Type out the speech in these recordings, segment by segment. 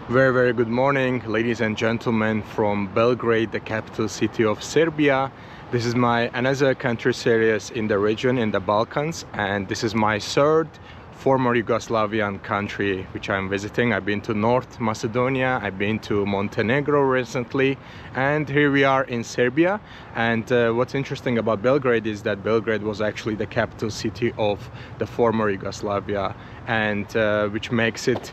Very good morning, ladies and gentlemen, from Belgrade, the capital city of Serbia. This is my another country series in the region, in the Balkans, and this is my third former Yugoslavian country which I'm visiting. I've been to North Macedonia, I've been to Montenegro recently, and here we are in Serbia. And what's interesting about Belgrade is that Belgrade was actually the capital city of the former Yugoslavia, and which makes it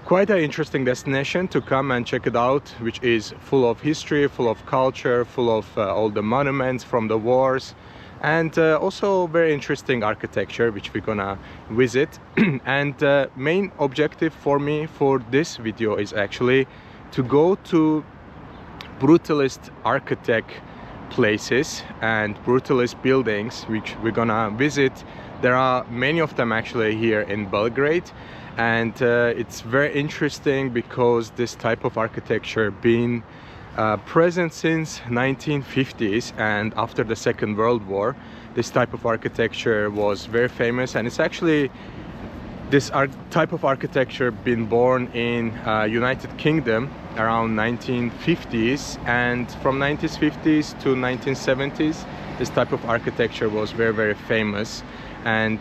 quite an interesting destination to come and check it out, which is full of history, full of culture, full of all the monuments from the wars, and also very interesting architecture which we're gonna visit. And main objective for me for this video is actually to go to Brutalist architect places and Brutalist buildings which we're gonna visit. There are many of them actually here in Belgrade, and it's very interesting because this type of architecture been present since 1950s, and after the Second World War this type of architecture was very famous. And it's actually this type of architecture been born in United Kingdom around 1950s, and from 1950s to 1970s this type of architecture was very famous. And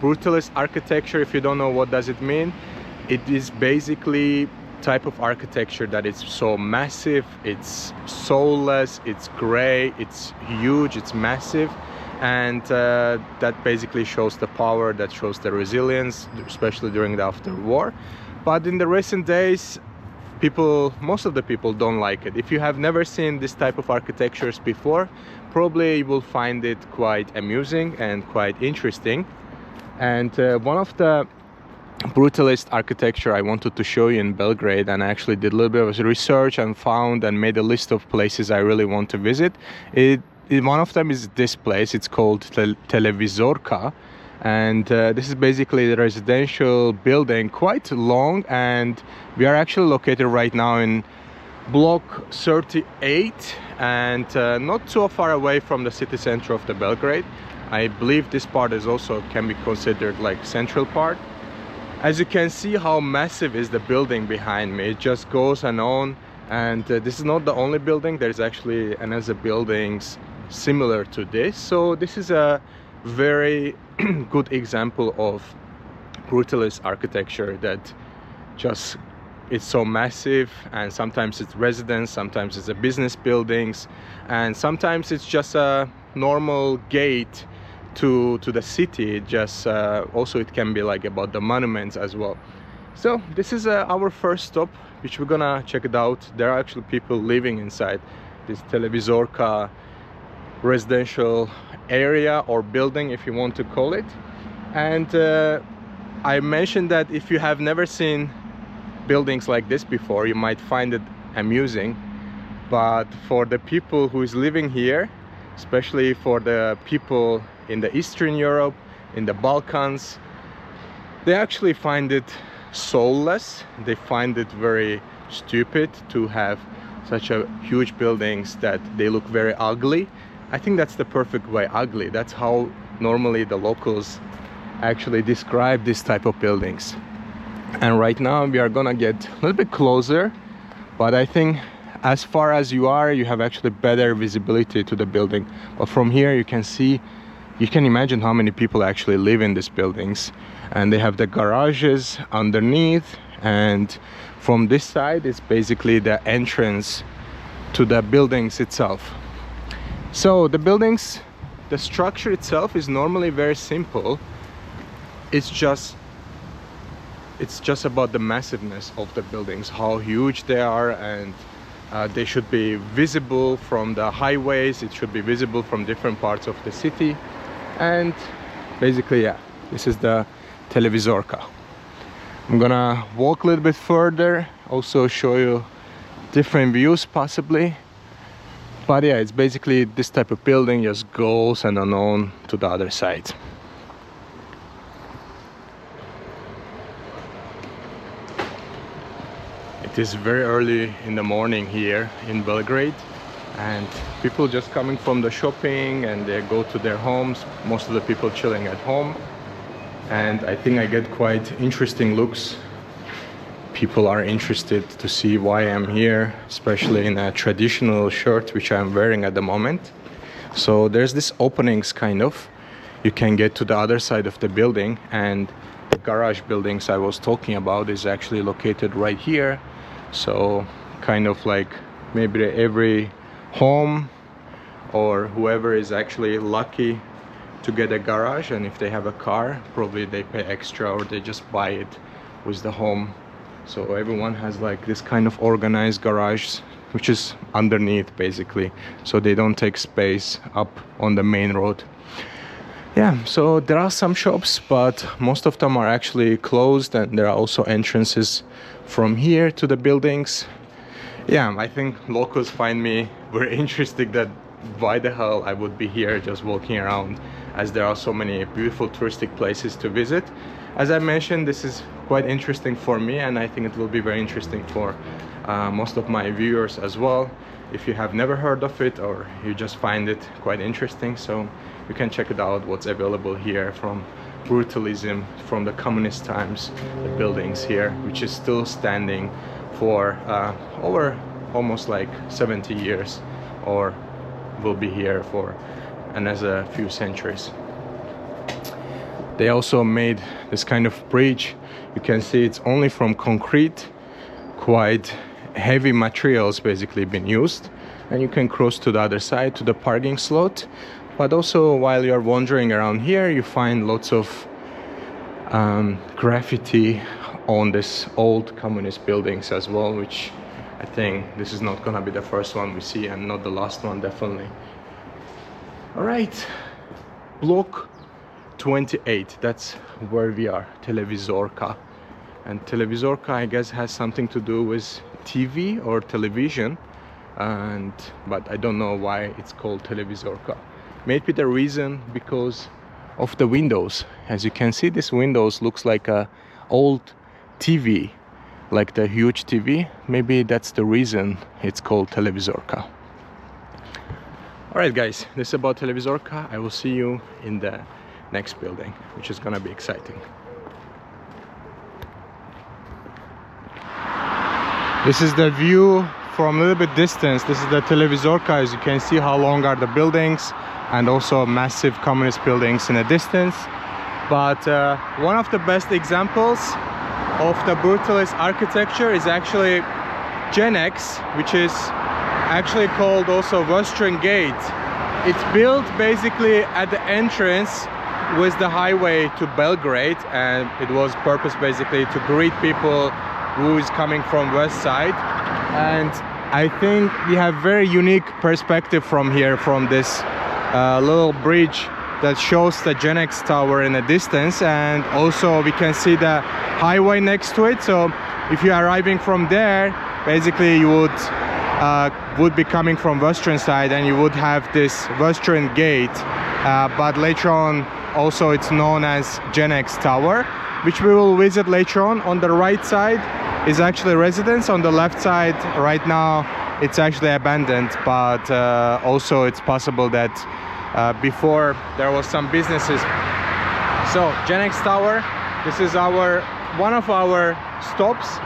Brutalist architecture, if you don't know what does it mean, it is basically type of architecture that is so massive, it's soulless, it's gray, it's huge, it's massive, and that basically shows the power, that shows the resilience, especially during the after war. But in the recent days, most of the people don't like it. If you have never seen this type of architectures before, probably you will find it quite amusing and quite interesting. And one of the Brutalist architecture I wanted to show you in Belgrade, and I actually did a little bit of research and found and made a list of places I really want to visit. One of them is this place. It's called Televizorka, and this is basically the residential building, quite long, and we are actually located right now in block 38, and not so far away from the city center of the Belgrade. I believe this part is also can be considered like central part. As you can see how massive is the building behind me, it just goes on, and this is not the only building. There's actually another buildings similar to this, so this is a very good example of Brutalist architecture that just it's so massive, and sometimes it's residence, sometimes it's a business buildings, and sometimes it's just a normal gate to the city. It just also it can be like about the monuments as well. So this is our first stop, which we're gonna check it out. There are actually people living inside this Televizorka residential area or building, if you want to call it. And I mentioned that if you have never seen buildings like this before, you might find it amusing, but for the people who is living here, especially for the people in the Eastern Europe, in the Balkans, they actually find it soulless. They find it very stupid to have such a huge buildings that they look very ugly. I think that's the perfect way, ugly. That's how normally the locals actually describe this type of buildings. And right now we are gonna get a little bit closer, but I think as far as you have actually better visibility to the building. But from here you can see, you can imagine how many people actually live in these buildings, and they have the garages underneath, and from this side it's basically the entrance to the buildings itself. So the buildings, the structure itself is normally very simple. It's just about the massiveness of the buildings, how huge they are, and they should be visible from the highways, it should be visible from different parts of the city. And basically, yeah, this is the Televizorka. I'm gonna walk a little bit further, also show you different views possibly. But yeah, it's basically this type of building just goes on to the other side. It is very early in the morning here in Belgrade, and people just coming from the shopping and they go to their homes. Most of the people chilling at home, and I think I get quite interesting looks. people are interested to see why I'm here, especially in a traditional shirt which I'm wearing at the moment. So there's this openings kind of. You can get to the other side of the building, and the garage buildings I was talking about is actually located right here. So kind of like maybe every home or whoever is actually lucky to get a garage, and if they have a car, probably they pay extra or they just buy it with the home. So everyone has like this kind of organized garage which is underneath basically, so they don't take space up on the main road. Yeah, so there are some shops, but most of them are actually closed, and there are also entrances from here to the buildings. Yeah, I think locals find me very interesting that why the hell I would be here just walking around, as there are so many beautiful touristic places to visit. As I mentioned, this is quite interesting for me, and I think it will be very interesting for most of my viewers as well, if you have never heard of it or you just find it quite interesting. So you can check it out, what's available here from Brutalism, from the communist times, the buildings here, which is still standing for over almost like 70 years, or will be here for another few centuries. They also made this kind of bridge. You can see it's only from concrete, quite heavy materials basically been used, and you can cross to the other side to the parking slot. But also while you're wandering around here, you find lots of graffiti on this old communist buildings as well, which I think this is not gonna be the first one we see, and not the last one definitely. All right, block 28, that's where we are, Televizorka. And Televizorka, I guess, has something to do with TV or television, but I don't know why it's called Televizorka. Maybe the reason because of the windows. As you can see, this windows looks like a old TV, like the huge TV. Maybe that's the reason it's called Televizorka. Alright guys, this is about Televizorka. I will see you in the next building, which is gonna be exciting. This is the view from a little bit distance. This is the Televizorka. As you can see how long are the buildings, and also massive communist buildings in the distance. But one of the best examples of the brutalist architecture is actually Genex, which is actually called also Western Gate. It's built basically at the entrance with the highway to Belgrade, and it was purpose basically to greet people who is coming from west side. And I think we have very unique perspective from here, from this little bridge that shows the Genex tower in the distance, and also we can see the highway next to it. So if you are arriving from there, basically you would be coming from western side, and you would have this Western Gate, but later on also it's known as Genex Tower, which we will visit later on. On the right side is actually residence. On the left side right now it's actually abandoned, but also it's possible that before there was some businesses. So Genex Tower, this is one of our stops,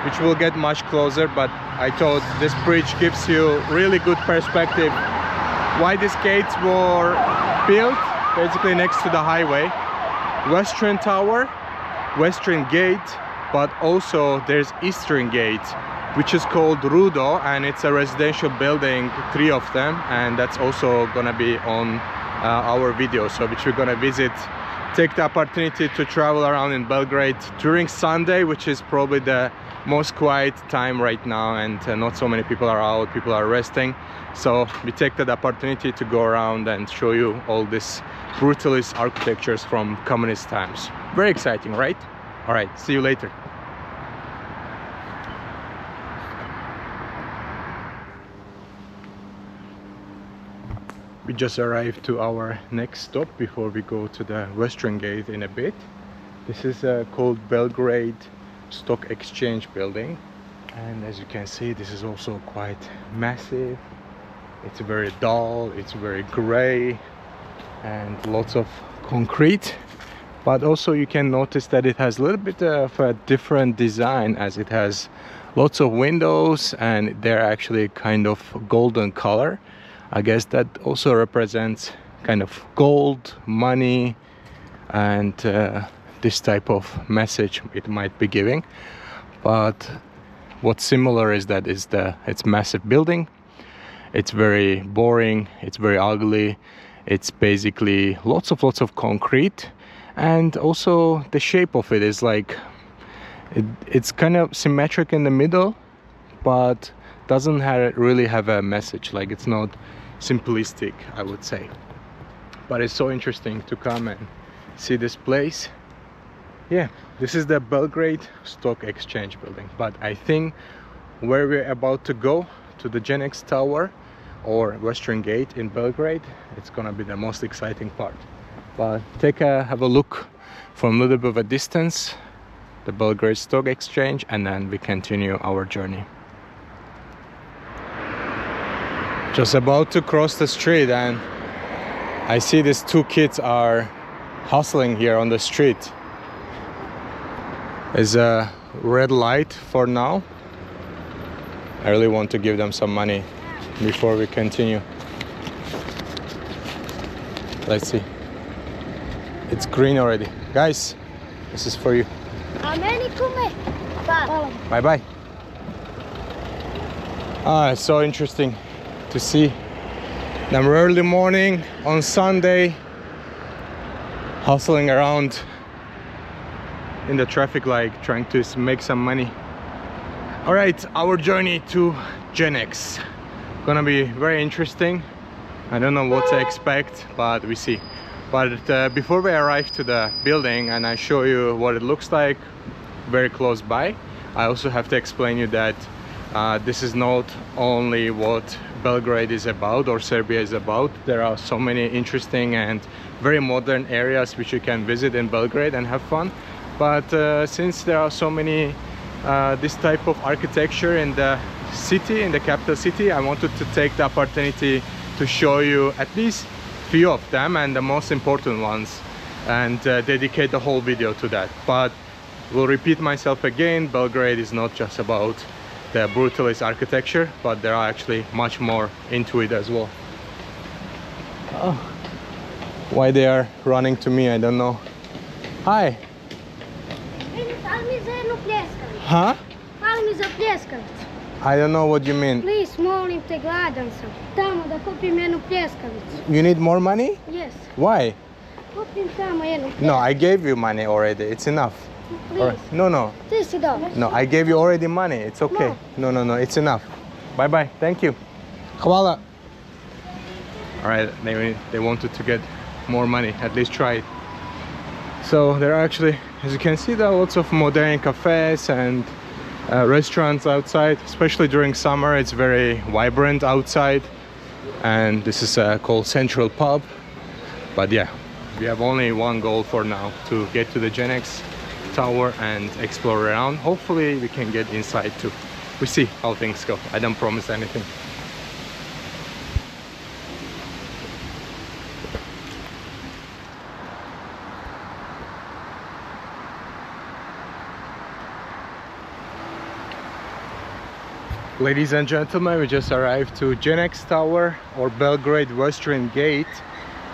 which will get much closer, but I thought this bridge gives you really good perspective why these gates were built basically next to the highway. Western Tower, Western Gate, but also there's Eastern Gate, which is called Rudo, and it's a residential building, 3 of them, and that's also gonna be on our video, so which we're gonna visit. Take the opportunity to travel around in Belgrade during Sunday, which is probably the most quiet time right now, and not so many people are out, people are resting. So we take that opportunity to go around and show you all this brutalist architectures from communist times. Very exciting, right? All right, see you later. We just arrived to our next stop before we go to the Western Gate in a bit. This is called Belgrade Stock Exchange building, and as you can see, this is also quite massive. It's very dull, it's very gray, and lots of concrete. but also you can notice that it has a little bit of a different design, as it has lots of windows and they're actually kind of golden color. I guess that also represents kind of gold, money, and this type of message it might be giving. But what's similar is that it's massive building. It's very boring, it's very ugly. It's basically lots of concrete, and also the shape of it is like it's kind of symmetric in the middle, but doesn't really have a message. Like, it's not simplistic, I would say. But it's so interesting to come and see this place. Yeah, this is the Belgrade Stock Exchange building, but I think where we're about to go, to the Genex Tower or Western Gate in Belgrade, it's gonna be the most exciting part. But have a look from a little bit of a distance, the Belgrade Stock Exchange, and then we continue our journey. Just about to cross the street, and I see these two kids are hustling here on the street. There's a red light for now. I really want to give them some money before we continue. Let's see. It's green already. Guys, this is for you. Bye bye. It's so interesting to see them early morning on Sunday hustling around in the traffic light, trying to make some money. All right, our journey to Genex gonna be very interesting. I don't know what to expect, but we see. But before we arrive to the building and I show you what it looks like very close by, I also have to explain you that this is not only what Belgrade is about or Serbia is about. There are so many interesting and very modern areas which you can visit in Belgrade and have fun. But since there are so many this type of architecture in the city, in the capital city, I wanted to take the opportunity to show you at least few of them and the most important ones, and dedicate the whole video to that. But we'll repeat myself again, Belgrade is not just about the Brutalist architecture, but there are actually much more into it as well. Oh, why they are running to me, I don't know. Hi. Huh? I don't know what you mean. Please, molim te, gladan sam. Tamo da kupim jednu pljeskavicu. You need more money? Yes. Why? Kupim tamo jednu pljeskavicu. No, I gave you money already. It's enough. Please. No. Ti si dobro. No, I gave you already money. It's okay. No. It's enough. Bye bye. Thank you. Hvala. All right. They wanted to get more money. At least try it. So there are actually, as you can see, there are lots of modern cafes and restaurants outside. Especially during summer, it's very vibrant outside. And this is called Central Pub. But yeah, we have only one goal for now, to get to the Genex Tower and explore around. Hopefully we can get inside too. We see how things go. I don't promise anything. Ladies and gentlemen, we just arrived to Genex Tower or Belgrade Western Gate,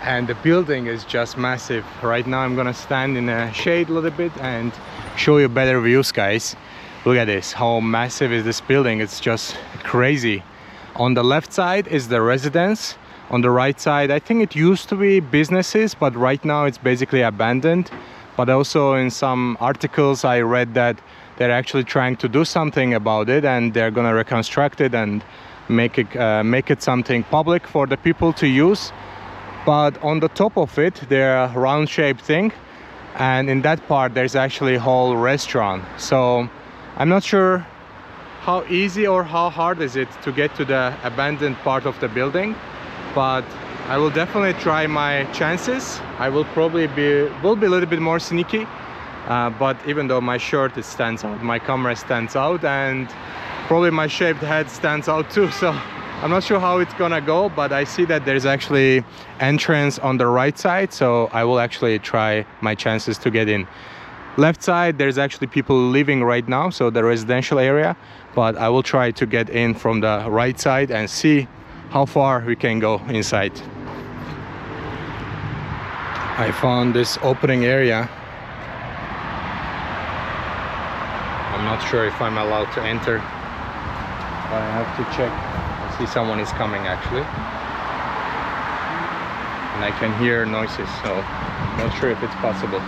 and the building is just massive. Right now I'm gonna stand in a shade a little bit and show you better views, guys. Look at this, how massive is this building. It's just crazy. On the left side is the residence. On the right side, I think it used to be businesses, but right now it's basically abandoned. But also in some articles I read that they're actually trying to do something about it, and they're gonna reconstruct it and make it something public for the people to use. But on the top of it, there are round-shaped thing, and in that part there's actually a whole restaurant. So I'm not sure how easy or how hard is it to get to the abandoned part of the building, but I will definitely try my chances. I will probably be a little bit more sneaky. But even though my shirt stands out, my camera stands out, and probably my shaved head stands out too, so I'm not sure how it's gonna go, but I see that there's actually entrance on the right side, so I will actually try my chances to get in. Left side, there's actually people living right now, so the residential area, but I will try to get in from the right side and see how far we can go inside. I found this opening area. I'm not sure if I'm allowed to enter, but I have to check. I see someone is coming actually, and I can hear noises, so I'm not sure if it's possible.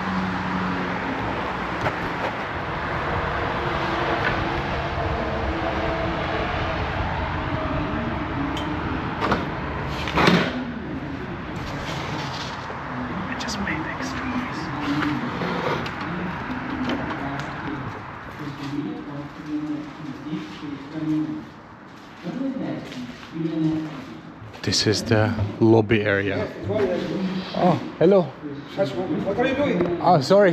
I just made extra noise. This is the lobby area. Oh, hello. What are you doing? Oh, sorry.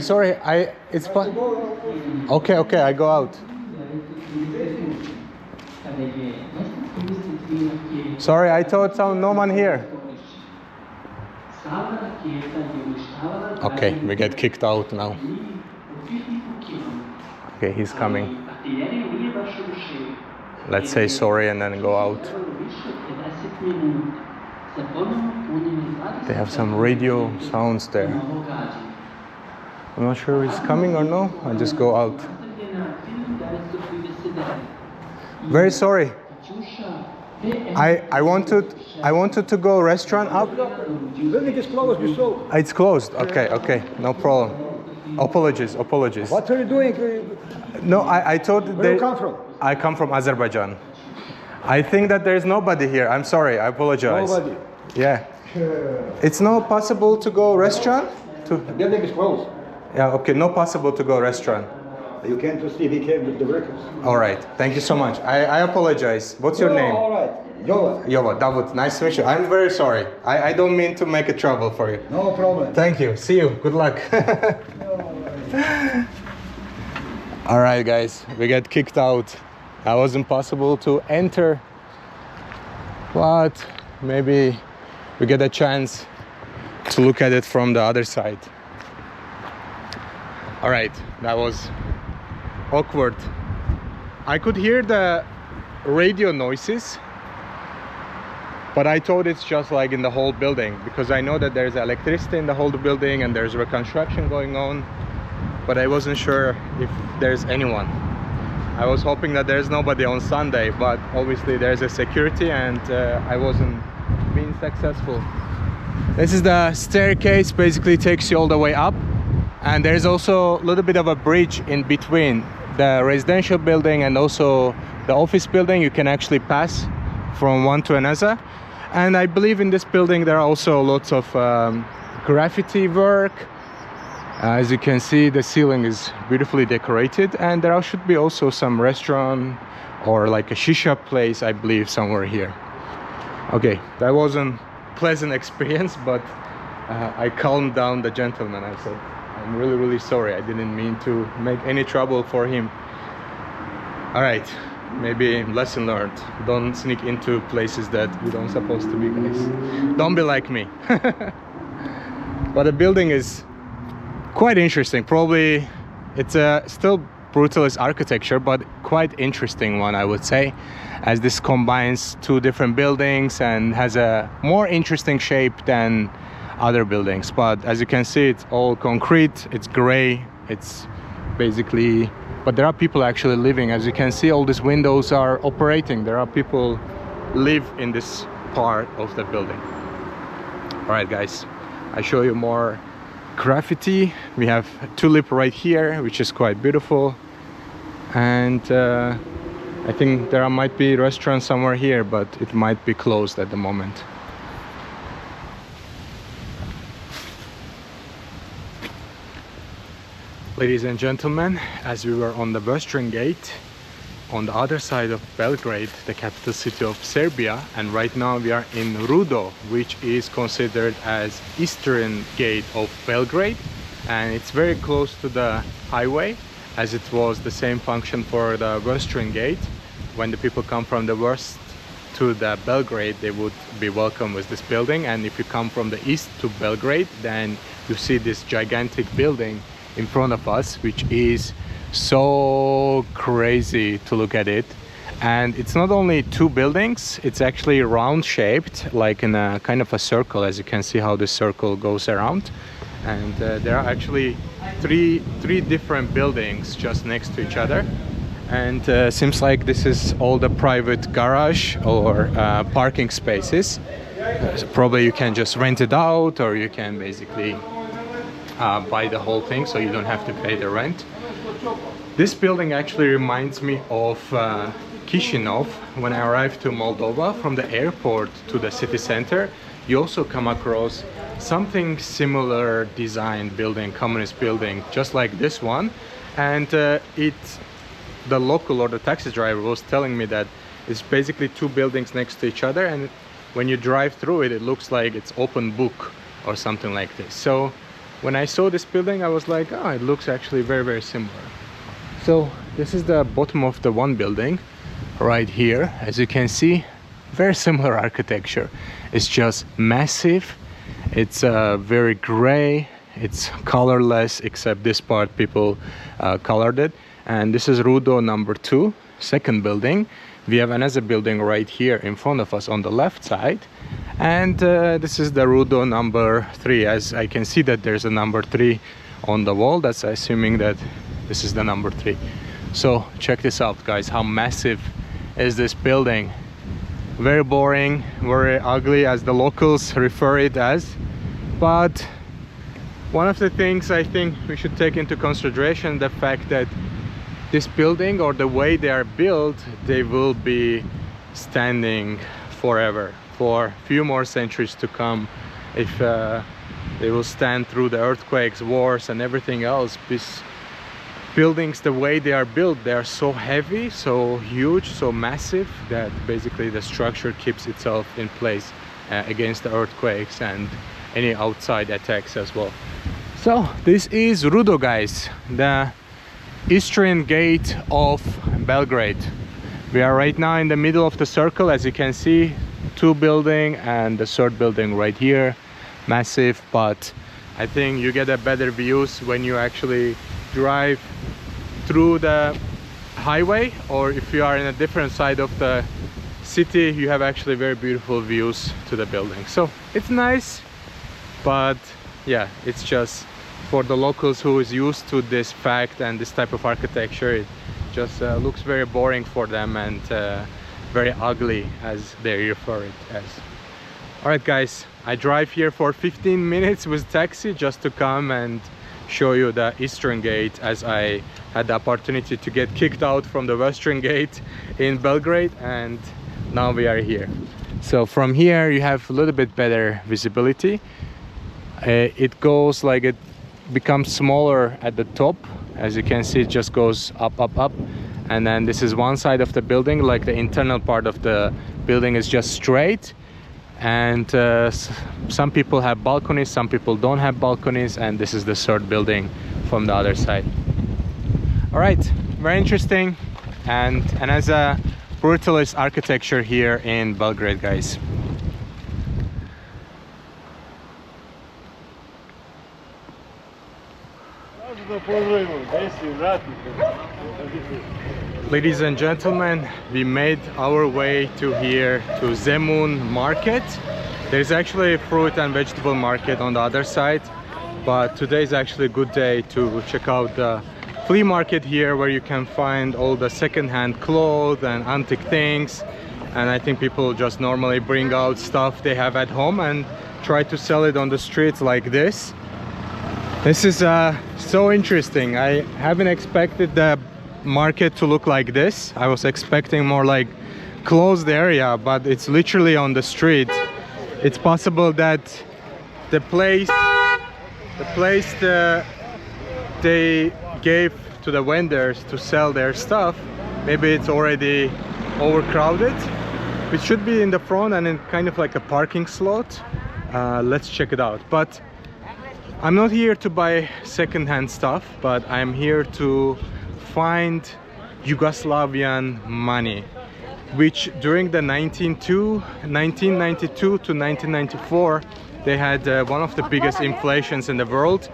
Okay, I go out. Sorry, I thought no one here. Okay, we get kicked out now. Okay, he's coming. Let's say sorry and then go out. They have some radio sounds there. I'm not sure if he's coming or no. I'll just go out. Very sorry. I wanted to go restaurant up. Building is closed, you saw. It's closed. Okay, no problem. Apologies. What are you doing? No, I thought Where you come from? I come from Azerbaijan. I think that there's nobody here. I'm sorry. I apologize. Nobody. Yeah. It's not possible to go restaurant? Building is closed. Yeah, okay. Not possible to go restaurant. You can't see we came with the workers. All right. Thank you so much. I apologize. What's your name? All right. Yova, Davut. Nice to meet you. I'm very sorry. I don't mean to make a trouble for you. No problem. Thank you. See you. Good luck. All right, guys. We get kicked out. It wasn't possible to enter, but maybe we get a chance to look at it from the other side. All right, that was awkward. I could hear the radio noises, but I thought it's just like in the whole building, because I know that there's electricity in the whole building and there's reconstruction going on, but I wasn't sure if there's anyone. I was hoping that there's nobody on Sunday, but obviously there's a security and I wasn't being successful. This is the staircase, basically takes you all the way up, and there's also a little bit of a bridge in between the residential building and also the office building. You can actually pass from one to another, and I believe in this building there are also lots of graffiti work. As you can see, the ceiling is beautifully decorated, and there should be also some restaurant or like a shisha place, I believe, somewhere here. Okay, that wasn't a pleasant experience, but I calmed down the gentleman. I said, I'm really sorry. I didn't mean to make any trouble for him. All right, maybe lesson learned. Don't sneak into places that you don't supposed to be, guys. Don't be like me. But the building is quite interesting. Probably it's a still brutalist architecture, but quite interesting one, I would say, as this combines two different buildings and has a more interesting shape than other buildings. But as you can see, it's all concrete, it's gray, it's basically, but there are people actually living. As you can see, all these windows are operating. There are people live in this part of the building. All right, guys, I show you more graffiti. We have tulip right here, which is quite beautiful, and I think there might be a restaurant somewhere here, but it might be closed at the moment. Ladies and gentlemen, as we were on the Western Gate on the other side of Belgrade, the capital city of Serbia, and right now we are in Rudo, which is considered as Eastern Gate of Belgrade, and it's very close to the highway, as it was the same function for the Western Gate. When the people come from the west to the Belgrade, they would be welcome with this building. And if you come from the east to Belgrade, then you see this gigantic building in front of us, which is so crazy to look at it. And it's not only two buildings, it's actually round shaped, like in a kind of a circle, as you can see how the circle goes around. And there are actually three different buildings just next to each other. And seems like this is all the private garage or parking spaces. So probably you can just rent it out, or you can basically buy the whole thing, so you don't have to pay the rent. This building actually reminds me of Chisinau. When I arrived to Moldova, from the airport to the city center, you also come across something similar design building, communist building, just like this one. And the local or the taxi driver was telling me that it's basically two buildings next to each other, and when you drive through it, it looks like it's open book or something like this. So when I saw this building, I was like, oh, it looks actually very, very similar. So this is the bottom of the one building right here. As you can see, very similar architecture. It's just massive. It's very gray. It's colorless, except this part people colored it. And this is Rudo number 2, second building. We have another building right here in front of us on the left side. And this is the Rudo number 3. As I can see that there's a number 3 on the wall, that's assuming that this is the number 3. So check this out, guys. How massive is this building? Very boring, very ugly, as the locals refer it as. But one of the things I think we should take into consideration, the fact that this building, or the way they are built, they will be standing forever, for a few more centuries to come. If they will stand through the earthquakes, wars and everything else. These buildings, the way they are built, they are so heavy, so huge, so massive, that basically the structure keeps itself in place against the earthquakes and any outside attacks as well. So this is Rudo, guys, the eastern gate of Belgrade. We are right now in the middle of the circle. As you can see, two buildings and the third building right here, massive. But I think you get a better views when you actually drive through the highway, or if you are in a different side of the city, you have actually very beautiful views to the building. So it's nice, but yeah, it's just for the locals who is used to this fact and this type of architecture, it just looks very boring for them and very ugly, as they refer it as. All right, guys, I drive here for 15 minutes with taxi just to come and show you the eastern gate, as I had the opportunity to get kicked out from the western gate in Belgrade, and now we are here. So from here you have a little bit better visibility. It goes like, it becomes smaller at the top. As you can see, it just goes up, up, up, and then this is one side of the building, like the internal part of the building is just straight. And some people have balconies, some people don't have balconies, and this is the third building from the other side. All right, very interesting, and as a brutalist architecture here in Belgrade, guys. Ladies and gentlemen, we made our way to here, to Zemun Market. There's actually a fruit and vegetable market on the other side, but today is actually a good day to check out the flea market here, where you can find all the second-hand clothes and antique things. And I think people just normally bring out stuff they have at home and try to sell it on the streets like this. This is so interesting. I haven't expected the market to look like this. I was expecting more like closed area, but it's literally on the street. It's possible that the place they gave to the vendors to sell their stuff, maybe it's already overcrowded. It should be in the front and in kind of like a parking slot. Let's check it out. But I'm not here to buy second-hand stuff, but I'm here to find Yugoslavian money. which during the 1992 to 1994 they had one of the biggest inflations in the world.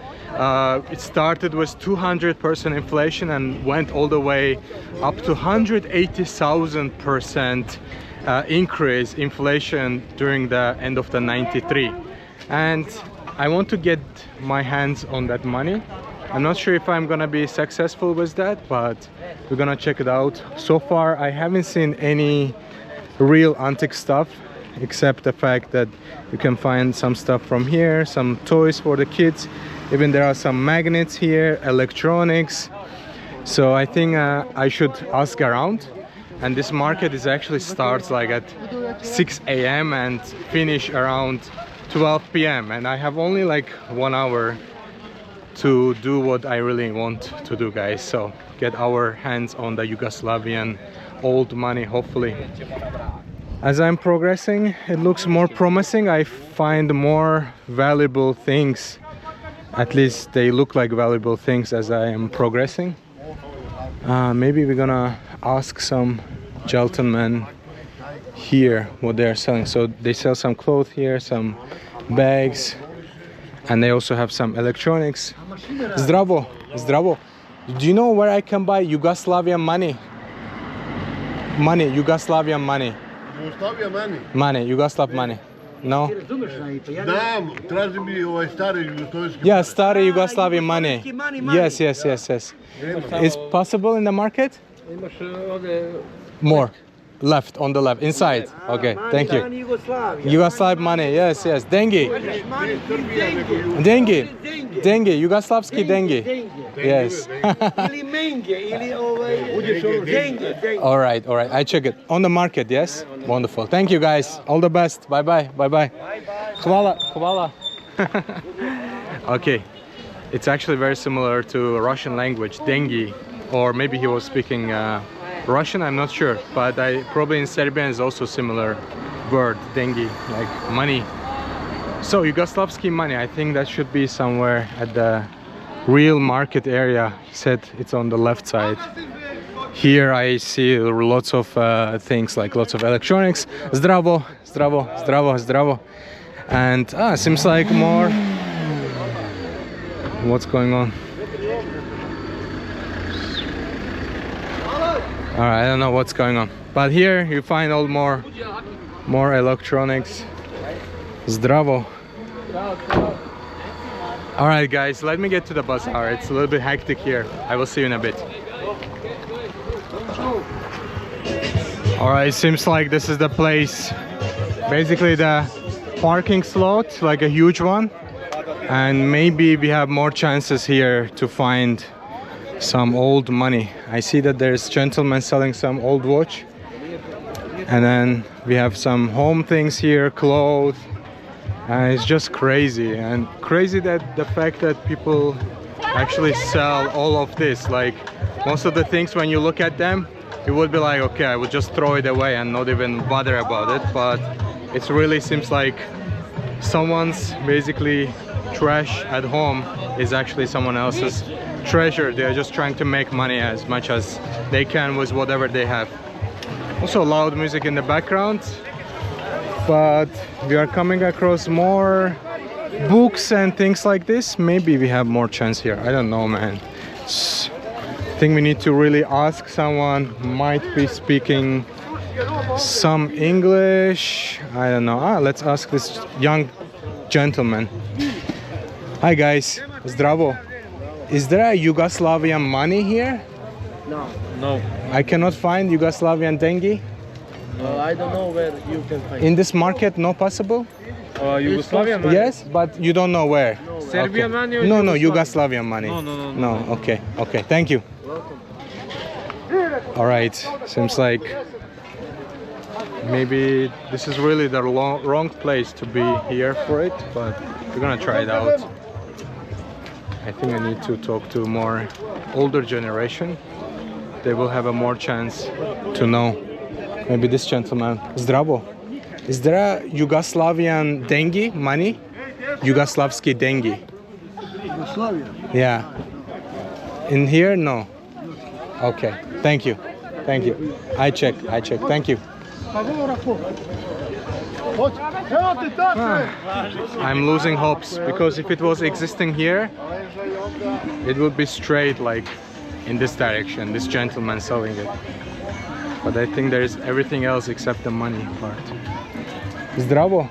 It started with 200% inflation and went all the way up to 180,000% increase inflation during the end of the 93. And I want to get my hands on that money. I'm not sure if I'm gonna be successful with that, but we're gonna check it out. So far I haven't seen any real antique stuff, except the fact that you can find some stuff from here, some toys for the kids. Even there are some magnets here, electronics. So I think I should ask around. And this market is actually starts like at 6 a.m. and finish around 12 p.m. and I have only like 1 hour to do what I really want to do, guys. So get our hands on the Yugoslavian old money, hopefully. As I'm progressing, it looks more promising. I find more valuable things. At least they look like valuable things as I am progressing. Maybe we're gonna ask some gentlemen here what they're selling. So they sell some clothes here, some bags, and they also have some electronics. Zdravo, zdravo. Do you know where I can buy Yugoslavian money? Yugoslavian money. Jugoslavia money? Money, Yugoslav money. No? Da, traži mi ovaj stari jugoslovenski. Yeah, stari Yugoslavian money. Yes. It's possible in the market? More. Left, on the left, inside. Okay, thank you. Yugoslav money, yes. Dengi. Dengi, Yugoslavski dengi. Yes. All right. I check it. On the market, yes? Wonderful. Thank you, guys. All the best. Bye-bye. Hvala. Okay. It's actually very similar to Russian language, dengi. Or maybe he was speaking Russian, I'm not sure, but probably in Serbian is also similar word, dengi, like money. So Yugoslavski money, I think that should be somewhere at the real market area. He said it's on the left side. Here I see lots of things, like lots of electronics. Zdravo. And seems like more. What's going on? Alright, I don't know what's going on, but here you find all more electronics. Zdravo. Alright guys, let me get to the bazaar. It's a little bit hectic here. I will see you in a bit. Alright, seems like this is the place. Basically the parking slot, like a huge one. And maybe we have more chances here to find some old money. I see that there's gentlemen selling some old watch, and then we have some home things here, clothes, and it's just crazy. And crazy that the fact that people actually sell all of this. Like most of the things, when you look at them, you would be like, okay, I would just throw it away and not even bother about it, but it really seems like someone's basically trash at home is actually someone else's treasure. They're just trying to make money as much as they can with whatever they have. Also loud music in the background, but we are coming across more books and things like this. Maybe we have more chance here. I don't know, man. I think we need to really ask someone. Might be speaking some English. I don't know. Let's ask this young gentleman. Hi guys, zdravo. Is there a Yugoslavian money here? No. I cannot find Yugoslavian dengi. I don't know where you can find. In this market, no possible? Yugoslavian money? Yes, but you don't know where. Serbian money? Or No, Yugoslavian money. No. Okay. Thank you. Welcome. All right. Seems like maybe this is really the wrong place to be here for it, but we're gonna try it out. I think I need to talk to more older generation. They will have a more chance to know. Maybe this gentleman. Zdravo. Is there a Yugoslavian dengi money? Yugoslavski dengi. Yugoslavia? Yeah. In here, no. Okay. Thank you. Thank you. I check. Thank you. I'm losing hopes because if it was existing here, it would be straight like in this direction, this gentleman selling it. But I think there is everything else except the money part. Zdravo.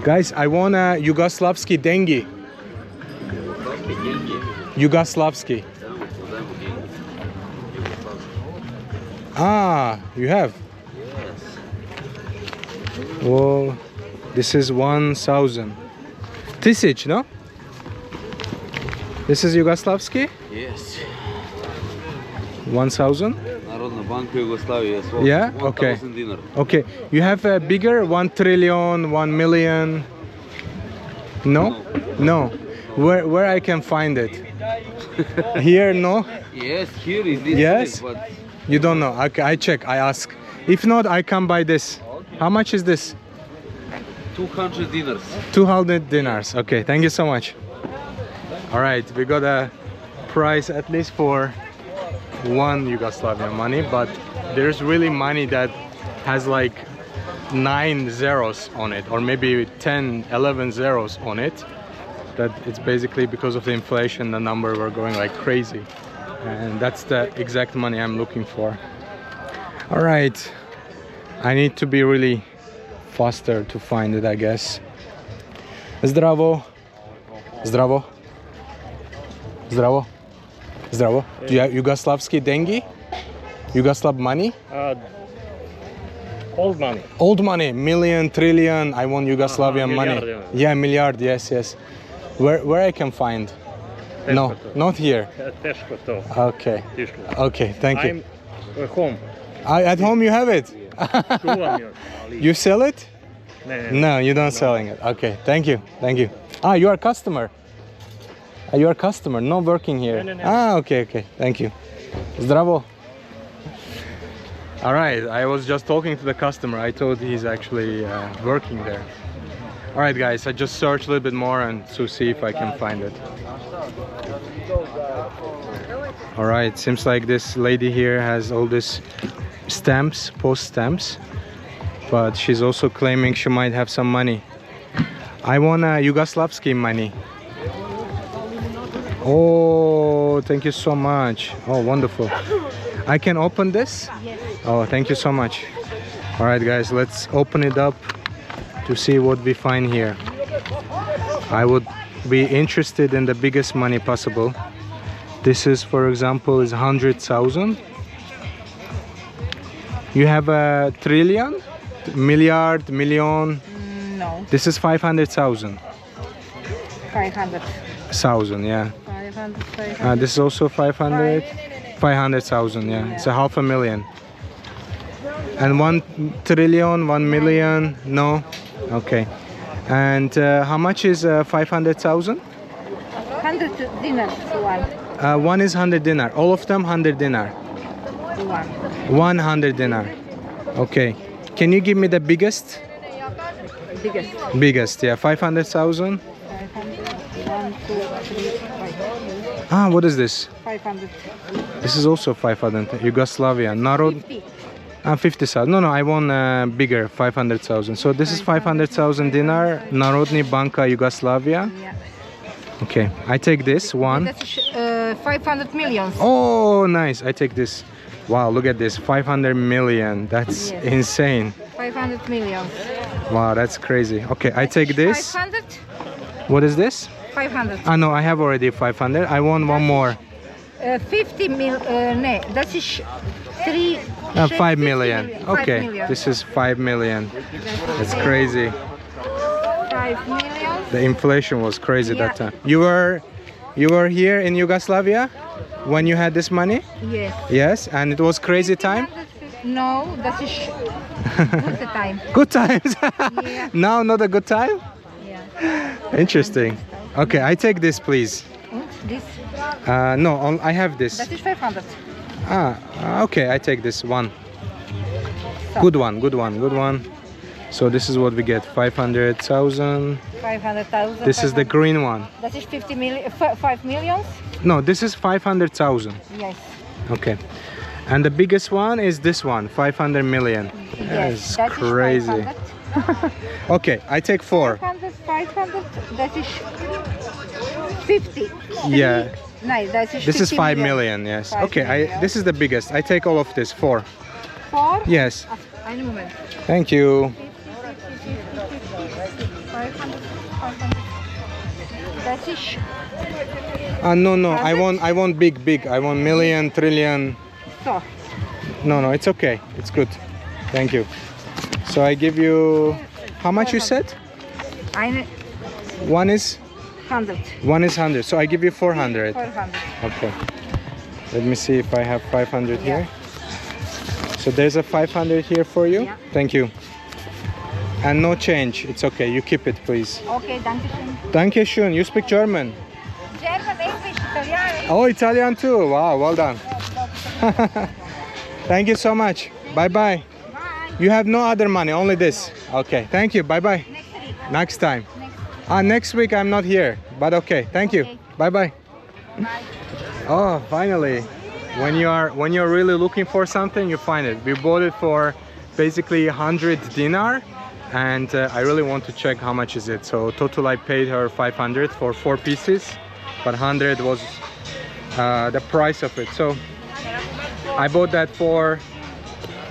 Guys, I want a Yugoslavski dengi. Yugoslavski. Ah, you have? Well, this is 1,000. Tisic, no? This is Yugoslavski? Yes. 1,000? Народна банка Югославия. Yeah? Okay. 1,000 dinar. Okay. You have a bigger 1 trillion, 1 million? No? No. Where I can find it? Here, no? Yes, here in this Yes? place, but You don't know? Okay, I check, I ask. If not, I come buy this. How much is this? 200 dinars. 200 dinars. Okay, thank you so much. All right, we got a price at least for 1 Yugoslavian money, but there's really money that has like 9 zeros on it, or maybe 10, 11 zeros on it. That it's basically because of the inflation, the number were going like crazy. And that's the exact money I'm looking for. All right, I need to be really faster to find it, I guess. Zdravo. Zdravo. Zdravo. Zdravo. Do you have Yugoslavski dengi? Yugoslav money? Old money. Old money, million, trillion. I want Yugoslavian money. Milliard, Yeah, milliard. Yes, yes. Where I can find? No, not here. Teško to. Okay. Okay, thank you. I'm home. At home you have it. Čuvam još. You sell it? Ne. No, you don't selling it. Okay, thank you. Thank you. Ah, you are a customer. You are a customer, not working here. No. Ah, okay, okay. Thank you. Zdravo. All right, I was just talking to the customer. I thought he's actually working there. All right, guys, I just searched a little bit more and to see if I can find it. All right, seems like this lady here has all these stamps, post stamps, but she's also claiming she might have some money. I want a Yugoslavski money. Oh, thank you so much. Oh, wonderful. I can open this? Yes. Oh, thank you so much. All right, guys, let's open it up to see what we find here. I would be interested in the biggest money possible. This is, for example, is 100,000. You have a trillion, milliard, million. No, This is 500,000. 500. Yeah. 500. This is also 500. 500,000. Yeah. It's a 500,000. And 1 trillion, 1 million. No. Okay. And how much is 500,000? 100 dinars one. One is 100 dinar. All of them 100 dinar. One. 100 dinar. Okay. Can you give me the biggest? Biggest. Biggest, yeah. 500,000. 500. 1, 2, 3, 5. Ah, what is this? 500. This is also 500. Yugoslavia. Narod. 50. 50,000. No, I want bigger. 500,000. So this is 500,000 dinar. Narodni Banka Yugoslavia. Yeah. Okay. I take this one. That's 500 millions. Oh, nice. I take this. Wow, look at this. 500 million. That's Yes. insane. 500 millions. Wow, that's crazy. Okay, I take this. 500? What is this? 500. Ah, no, I have already 500. I want one more. 50 mil. Ne, that is 3. 5 million. 5 Okay, million. this is 5 million. That's crazy. 5 million. The inflation was crazy Yeah. that time. You were here in Yugoslavia when you had this money? Yes. Yes, and it was crazy time? No, that is good time. Good times. Yeah. Now not a good time? Yeah. Interesting. Okay, I take this, please. This, No, I have this. that is 500. Okay, I take this one. Good one, good one, good one. So this is what we get, 500,000. 500,000. This is the green one. That is 50 million. 5 millions. No, this is 500,000. Yes. Okay. And the biggest one is this one, 500 million. Yes, That's crazy. 500. Okay, I take 4. 500, that is 50. Yeah. No, that is This is 50 5 million, yes. 5 Okay, million. this is the biggest. I take all of this, 4. 4? Yes. One moment. Thank you. 500. That is No, I want big. I want million, trillion. so. No, it's okay. It's good. Thank you. So I give you, how much you said? One is 100. 100. So I give you 400. 400. Okay. Let me see if I have 500 here. So there's a 500 here for you. Yeah. Thank you. And no change. It's okay. You keep it, please. Okay, danke schön. Danke schön. You speak German. German, English, Italian. Oh, Italian too. Wow, well done. Thank you so much. Bye-bye. Bye. You have no other money, only this. Okay, thank you. Bye-bye. Next week. Next time. Next. Next week I'm not here, but okay. Thank you. Okay. Bye-bye. Bye. Oh, finally. When you're really looking for something, you find it. We bought it for basically 100 dinar, and I really want to check how much is it. So total I paid her 500 for 4 pieces, but 100 was the price of it. So I bought that for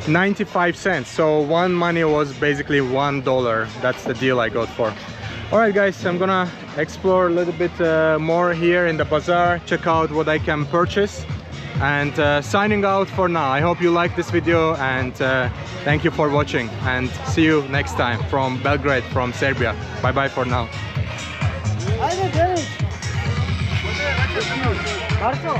95 cents. So one money was basically $1. That's the deal I got for. All right, guys, I'm gonna explore a little bit more here in the bazaar, check out what I can purchase, and signing out for now. I hope you like this video, and thank you for watching, and see you next time from Belgrade, from Serbia. Bye bye for now. Ajde, Genex! Marko,